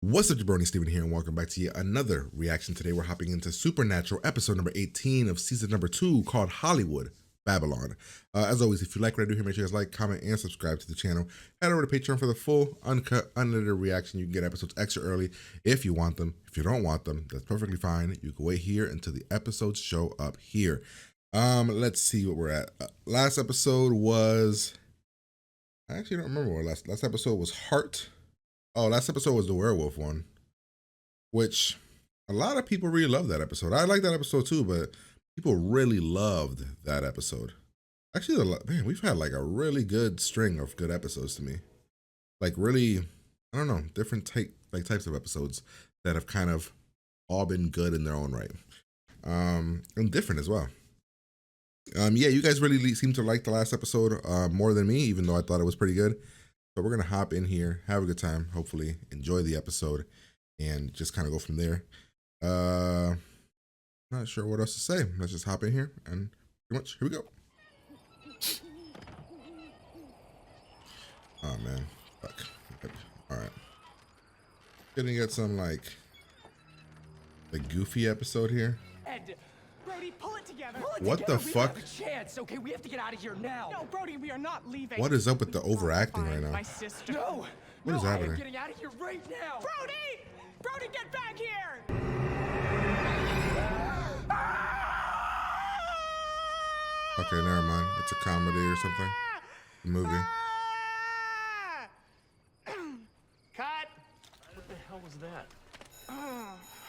What's up, jabroni? Steven here, and welcome back to yet another reaction. Today we're hopping into Supernatural episode number 18 of season number 2 called Hollywood, Babble-On. As always, if you like what I do here, make sure you guys like, comment, and subscribe to the channel. Head over to Patreon for the full, uncut, unedited reaction. You can get episodes extra early if you want them. If you don't want them, that's perfectly fine. You can wait here until the episodes show up here. Let's see what we're at. Last episode was... I actually don't remember what last episode was. Heart. Oh, last episode was the werewolf one, which a lot of people really love that episode. I like that episode too, but people really loved that episode. Actually, man, we've had like a really good string of good episodes to me. Like really, I don't know, different types of episodes that have kind of all been good in their own right, and different as well. Yeah, you guys really seem to like the last episode more than me, even though I thought it was pretty good. So we're gonna hop in here, have a good time, hopefully enjoy the episode, and just kind of go from there. Not sure what else to say. Let's just hop in here and pretty much here we go. Oh man, fuck. All right, gonna get some like the goofy episode here. Ed, Brody, pull it together. What the fuck? We have a chance. Okay, we have to get out of here now. No, Brody, we are not leaving. What is up with the overacting right now? My sister. No. What is happening? I am getting out of here right now. Brody! Brody, get back here! Okay, never mind. It's a comedy or something. A movie. Cut. What the hell was that?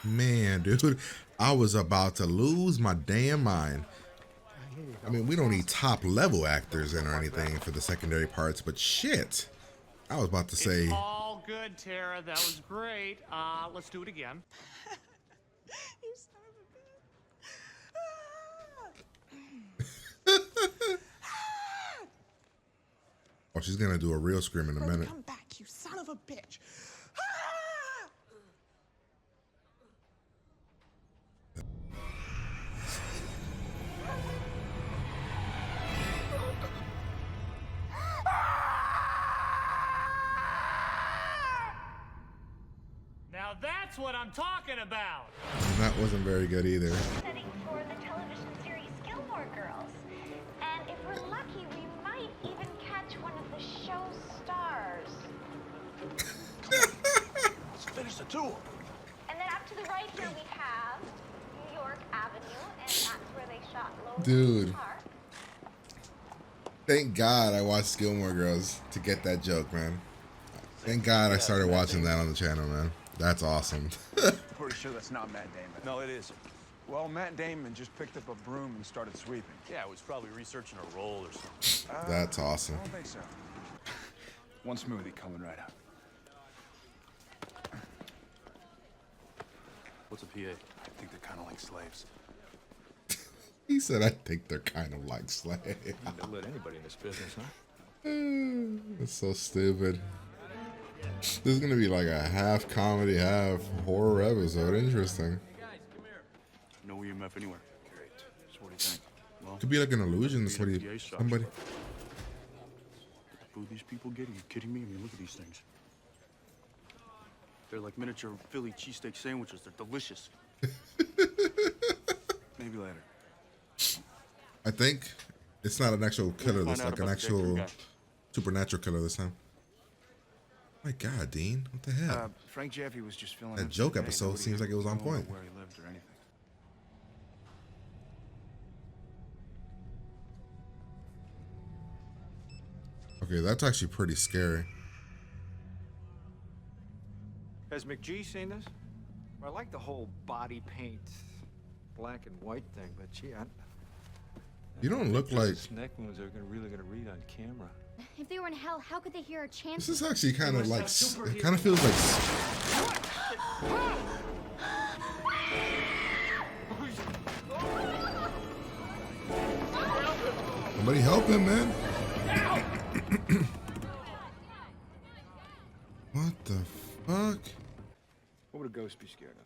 Man, dude, I was about to lose my damn mind. I mean, we don't need top level actors in or anything for the secondary parts, but shit. I was about to say. It's all good, Tara. That was great. Let's do it again. You son of a bitch. Oh, she's gonna do a real scream in a minute. Come back, you son of a bitch. Now that's what I'm talking about. And that wasn't very good either. Setting for the television series Gilmore Girls. And if we're lucky, we might even catch one of the show's stars. Let's finish the tour. And then up to the right here we have New York Avenue, and that's where they shot Lower Dude. Park. Thank God I watched Gilmore Girls to get that joke, man. Thank God I started watching that on the channel, man. That's awesome. Pretty sure that's not Matt Damon. No, it is. Well, Matt Damon just picked up a broom and started sweeping. Yeah, it was probably researching a role or something. That's awesome. I don't think so. One smoothie coming right up. What's a PA? I think they're kind of like slaves. He said, I think they're kind of like slaves. Don't let anybody in this business, huh? That's so stupid. This is gonna be like a half comedy, half horror episode. Interesting. No EMF anywhere. Great. So what do you think? Well, Could be like an illusion. Somebody. The food these people get? Are you kidding me? I mean, look at these things. They're like miniature Philly cheesesteak sandwiches. They're delicious. Maybe later. I think it's not an actual killer. Find It's out like an about the dead actual guy. supernatural killer this time. My God, Dean, what the hell? Frank Jeffy was just filling That in joke today. episode Nobody seems like it was on knew point. Where he lived or anything. Okay, that's actually pretty scary. Has McGee seen this? Well, I like the whole body paint, black and white thing, but gee, You don't look like. neck wounds are really gonna read on camera. If they were in hell, how could they hear our chants? This is actually kind of like. It kind of feels like. Somebody help him, man. What the fuck? What would a ghost be scared of?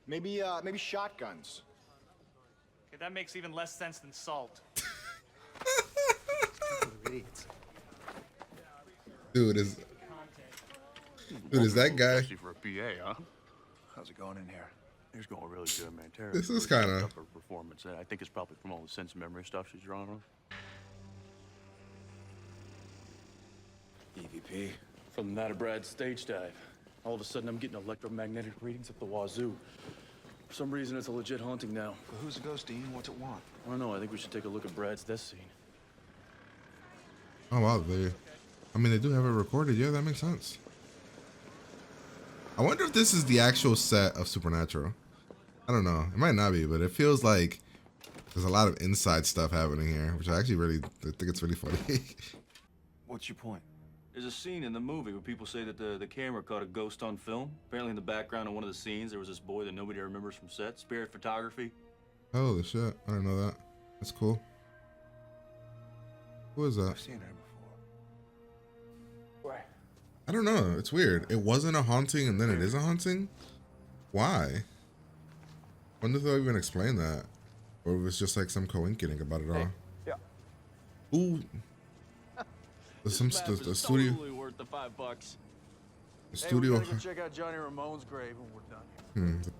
Maybe shotguns. Okay, that makes even less sense than salt. Dude, is Dude, is that guy? Especially for a PA, huh? How's it going in here? It's going really good, man. Tara This is really kinda- stepped up her performance. I think it's probably from all the sense memory stuff she's drawing on. EVP. From the night of Brad's stage dive, all of a sudden I'm getting electromagnetic readings up the wazoo. For some reason, it's a legit haunting now. Well, who's the ghost, Dean? What's it want? I don't know. I think we should take a look at Brad's death scene. Oh wow, they do have it recorded. Yeah, that makes sense. I wonder if this is the actual set of Supernatural. I don't know. It might not be, but it feels like there's a lot of inside stuff happening here, which I actually I think it's really funny. What's your point? There's a scene in the movie where people say that the camera caught a ghost on film. Apparently in the background of one of the scenes, there was this boy that nobody remembers from set. Spirit photography. Holy shit. I didn't know that. That's cool. Who is that? I've seen her before. Where? I don't know. It's weird. It wasn't a haunting and then it is a haunting? Why? Wonder if they'll even explain that. Or if it's just like some coincidence about it all. Yeah. Ooh. There's some the studio. Totally worth the $5. The Hey, we studio. gotta go check out Johnny Ramone's grave when we're done here.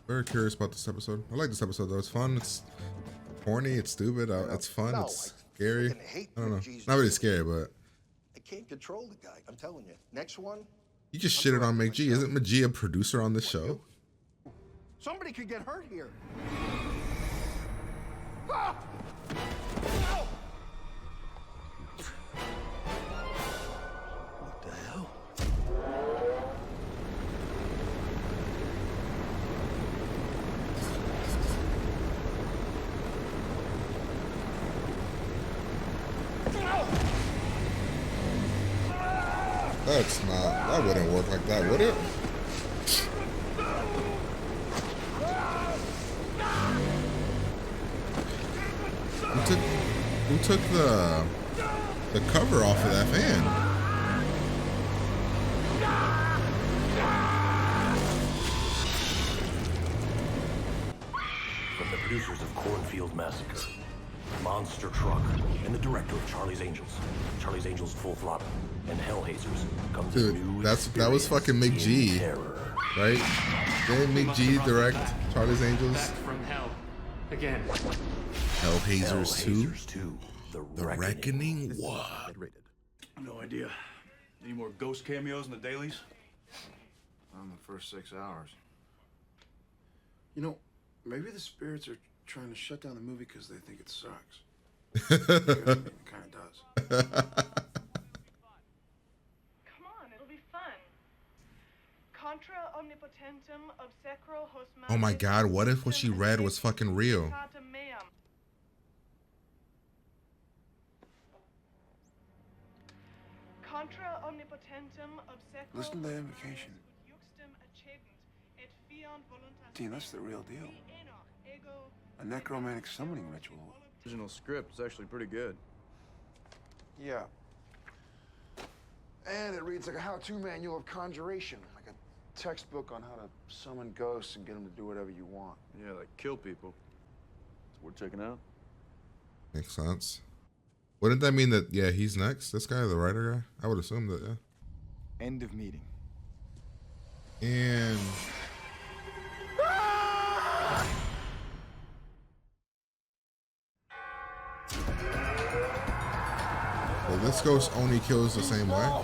Very curious about this episode. I like this episode though. It's fun. It's corny. It's stupid. It's fun. No, It's I scary. fucking hate I don't know. McGee's Not really decision. scary, but I can't control the guy. I'm telling you. Next one. you just shitted on McGee. Isn't McGee a producer on this show? Somebody could get hurt here. What the hell? That's not. That wouldn't work like that, would it? Who took the cover off of that fan? From the producers of Cornfield Massacre, Monster Truck, and the director of Charlie's Angels, Charlie's Angels Full Throttle, and Hellhaisers comes a Dude, new that was fucking experience McGee, in terror. right? Didn't McGee direct Charlie's Angels? Back from hell. Again. Hellhaisers 2? Hellhaisers 2, The Reckoning? What? No idea. Any more ghost cameos in the dailies? On the first 6 hours. You know, maybe the spirits are trying to shut down the movie because they think it sucks. It kind of does. Come on, it'll be fun. Contra omnipotentum obsecro hos Oh my god, what if what she read was fucking real? Contra omnipotentum obsecro. Listen to the invocation. Dean, that's the real deal. A necromantic summoning ritual. Original script is actually pretty good. Yeah. And it reads like a how-to manual of conjuration, like a textbook on how to summon ghosts and get them to do whatever you want. Yeah, like kill people. So we're checking out. Makes sense. Wouldn't that mean that, yeah, he's next? This guy, the writer guy? I would assume that, yeah. End of meeting. And... Well, this ghost only kills the same way.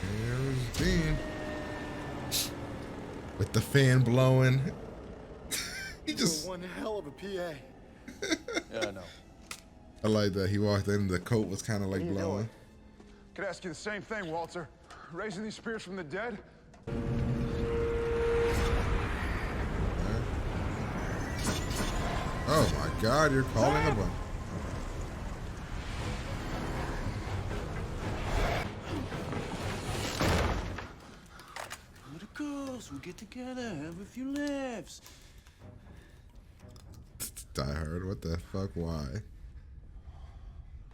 Here's Dean. With the fan blowing. He just... One hell of a PA. Yeah, I know. I like that. He walked in, the coat was kind of like blowing. Could ask you the same thing, Walter. Raising these spirits from the dead? Oh my god, you're calling a bunch. We're the girls. We'll get together, have a few laughs. Die Hard, what the fuck, why?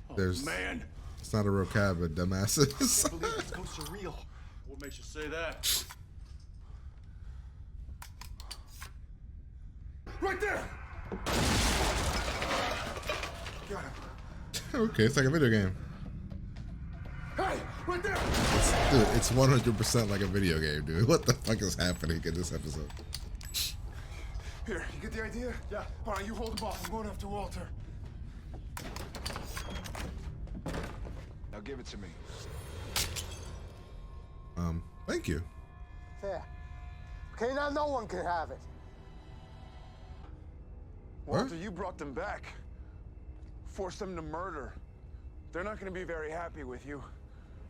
Oh, There's... man. It's not a real cabin, dumbasses. I believe these ghosts are real. What makes you say that? Right there! Got him. Okay, it's like a video game. Hey, right there! Dude, it's 100% like a video game, dude. What the fuck is happening in this episode? Here, you get the idea? Yeah. All right, you hold him off. I'm going after Walter. Now give it to me. Thank you. There. Okay, now no one can have it. Walter, you brought them back. Forced them to murder. They're not going to be very happy with you.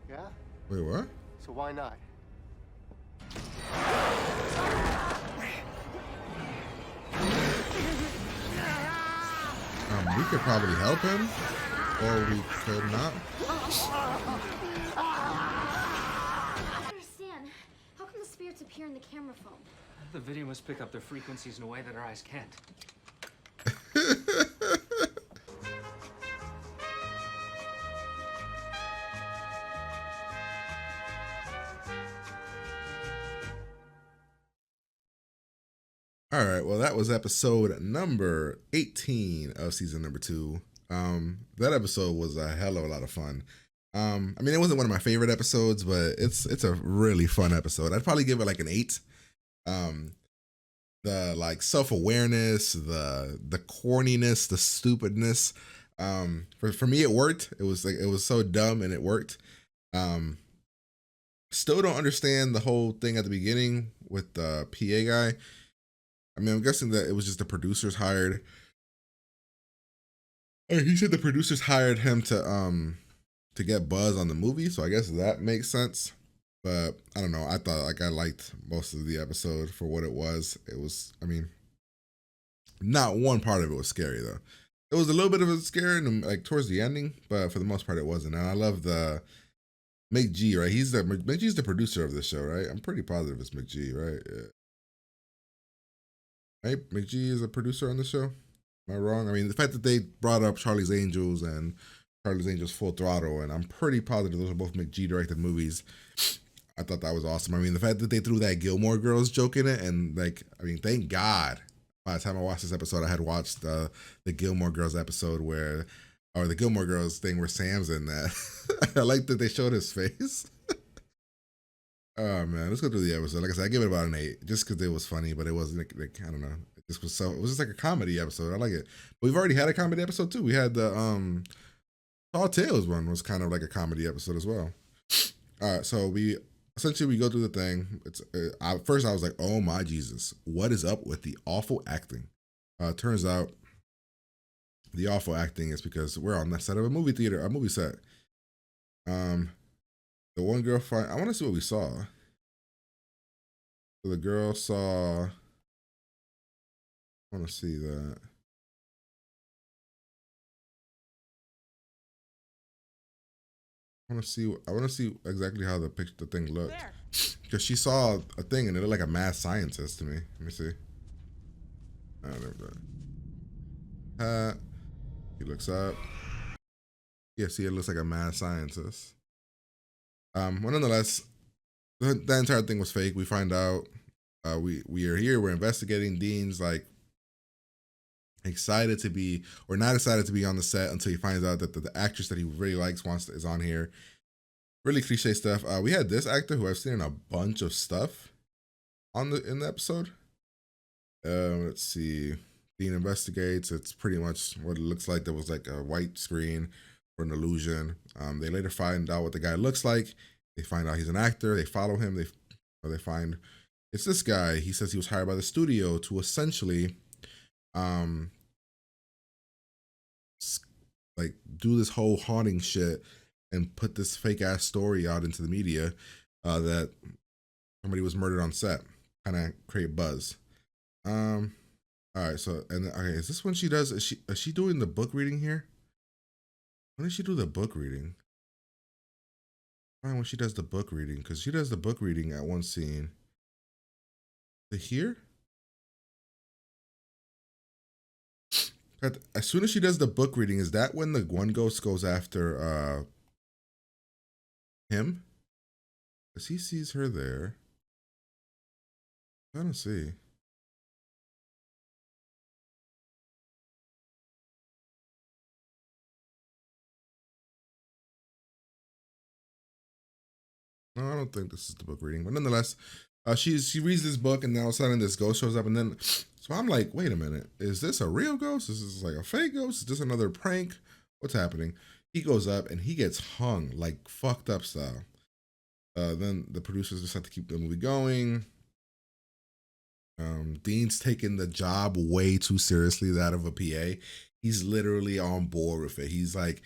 Yeah? Wait, what? So why not? We could probably help him, or we could not. I don't understand. How come the spirits appear in the camera phone? The video must pick up their frequencies in a way that our eyes can't. All right, well, that was episode number 18 of season number 2. That episode was a hell of a lot of fun. I mean, it wasn't one of my favorite episodes, but it's a really fun episode. I'd probably give it like an 8. The like self-awareness, the corniness, the stupidness. For me, it worked. It was so dumb and it worked. Still don't understand the whole thing at the beginning with the PA guy. I mean, I'm guessing that it was just the producers hired. He said the producers hired him to get buzz on the movie, so I guess that makes sense. But I don't know. I thought like I liked most of the episode for what it was. It was, I mean, not one part of it was scary though. It was a little bit of a scare and like towards the ending, but for the most part it wasn't. And I love the McG, right? McG's the producer of this show, right? I'm pretty positive it's McG, right? Yeah. Right? McG is a producer on the show. Am I wrong? I mean, the fact that they brought up Charlie's Angels and Charlie's Angels Full Throttle, and I'm pretty positive those are both McG directed movies. I thought that was awesome. I mean, the fact that they threw that Gilmore Girls joke in it, and like, I mean, thank God. By the time I watched this episode, I had watched the Gilmore Girls episode or the Gilmore Girls thing where Sam's in that. I like that they showed his face. Oh man, let's go through the episode. Like I said, I give it about an 8, just because it was funny, but it wasn't like I don't know. It was just like a comedy episode. I like it. But we've already had a comedy episode too. We had the Tall Tales one was kind of like a comedy episode as well. All right, so we go through the thing. It's first I was like, oh my Jesus, what is up with the awful acting? Turns out the awful acting is because we're on the set of a movie set. The one girl I want to see what we saw. So the girl saw. I want to see that. I want to see exactly how the thing looked. Because she saw a thing and it looked like a mad scientist to me. Let me see. He looks up. Yeah, see, it looks like a mad scientist. Well, nonetheless, the entire thing was fake. We find out. We are here. We're investigating. Dean's like excited to be, or not excited to be on the set until he finds out that the actress that he really likes is on here. Really cliche stuff. We had this actor who I've seen in a bunch of stuff in the episode. Let's see. Dean investigates. It's pretty much what it looks like. There was like a white screen for an illusion. They later find out what the guy looks like. They find out he's an actor. They follow him. They find it's this guy. He says he was hired by the studio to essentially like do this whole haunting shit and put this fake ass story out into the media that somebody was murdered on set, kind of create buzz. All right, so okay, is this when she does? Is she doing the book reading here? When does she do the book reading? When she does the book reading, because she does the book reading at one scene. Here? As soon as she does the book reading, is that when the one ghost goes after him? Because he sees her there. I don't see. No, I don't think this is the book reading, but nonetheless, she reads this book, and then all of a sudden this ghost shows up, and then so I'm like, wait a minute, is this a real ghost? Is this like a fake ghost? Is this another prank? What's happening? He goes up and he gets hung like fucked up style. Then the producers just have to keep the movie going. Dean's taking the job way too seriously, that of a PA. He's literally on board with it. He's like,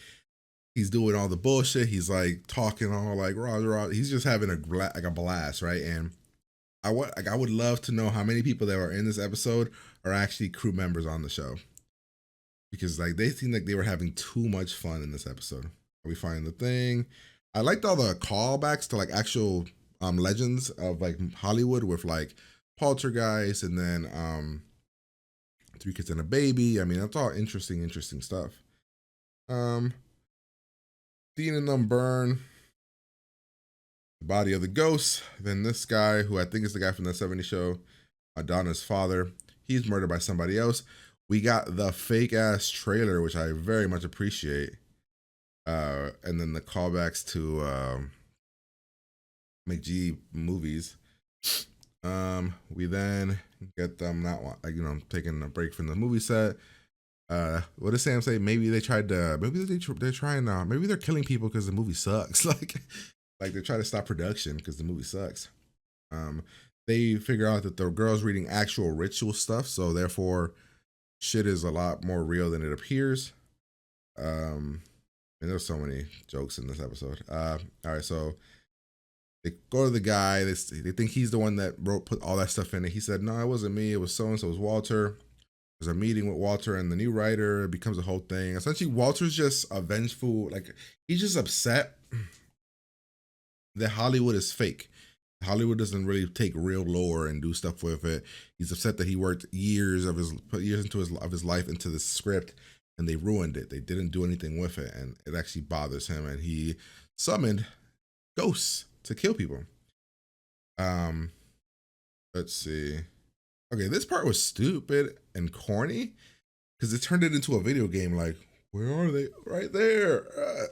he's doing all the bullshit. He's like talking all like rah. He's just having a blast, right? And I would love to know how many people that are in this episode are actually crew members on the show, because like they seem like they were having too much fun in this episode. We find the thing. I liked all the callbacks to like actual legends of like Hollywood, with like Poltergeist, and then Three Kids and a Baby. I mean, that's all interesting stuff. Dean and them burn the body of the ghost. Then this guy, who I think is the guy from the 70s show, Donna's father, he's murdered by somebody else. We got the fake ass trailer, which I very much appreciate. And then the callbacks to McG movies. We then get them taking a break from the movie set. What does Sam say? Maybe they tried to. Maybe they're trying. Maybe they're killing people because the movie sucks. like they're trying to stop production because the movie sucks. They figure out that the girl's reading actual ritual stuff, so therefore, shit is a lot more real than it appears. And there's so many jokes in this episode. All right, so they go to the guy. They think he's the one that put all that stuff in it. He said, "No, it wasn't me. It was so and so. It was Walter." There's a meeting with Walter and the new writer. It becomes a whole thing. Essentially, Walter's just a vengeful. Like, he's just upset that Hollywood is fake. Hollywood doesn't really take real lore and do stuff with it. He's upset that he worked years into his life into this script, and they ruined it. They didn't do anything with it, and it actually bothers him. And he summoned ghosts to kill people. Let's see. Okay, this part was stupid and corny because it turned it into a video game. Like, where are they? Right there.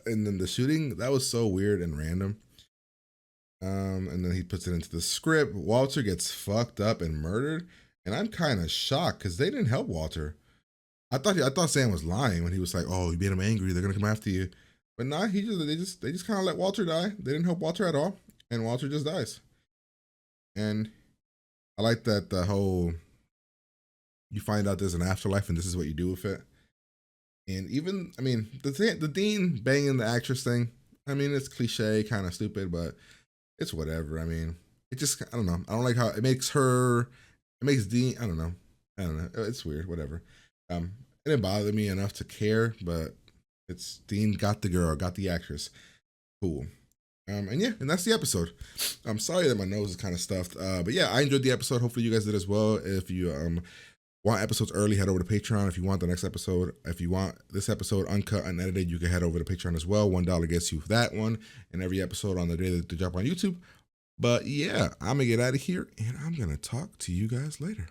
And then the shooting, that was so weird and random. And then he puts it into the script. Walter gets fucked up and murdered, and I'm kind of shocked because they didn't help Walter. I thought Sam was lying when he was like, "Oh, you made him angry. They're gonna come after you." But nah, they just kind of let Walter die. They didn't help Walter at all, and Walter just dies. And I like that the whole, you find out there's an afterlife and this is what you do with it. And even, I mean, the Dean banging the actress thing, I mean, it's cliche, kind of stupid, but it's whatever. I mean, it just, I don't know. I don't like how it makes Dean, I don't know. It's weird, whatever. It didn't bother me enough to care, but it's Dean got the girl, got the actress. Cool. And yeah, and that's the episode. I'm sorry that my nose is kind of stuffed. But yeah, I enjoyed the episode. Hopefully you guys did as well. If you want episodes early, head over to Patreon. If you want the next episode, if you want this episode uncut, unedited, you can head over to Patreon as well. $1 gets you that one, and every episode on the day that they drop on YouTube. But yeah, I'm gonna get out of here, and I'm gonna talk to you guys later.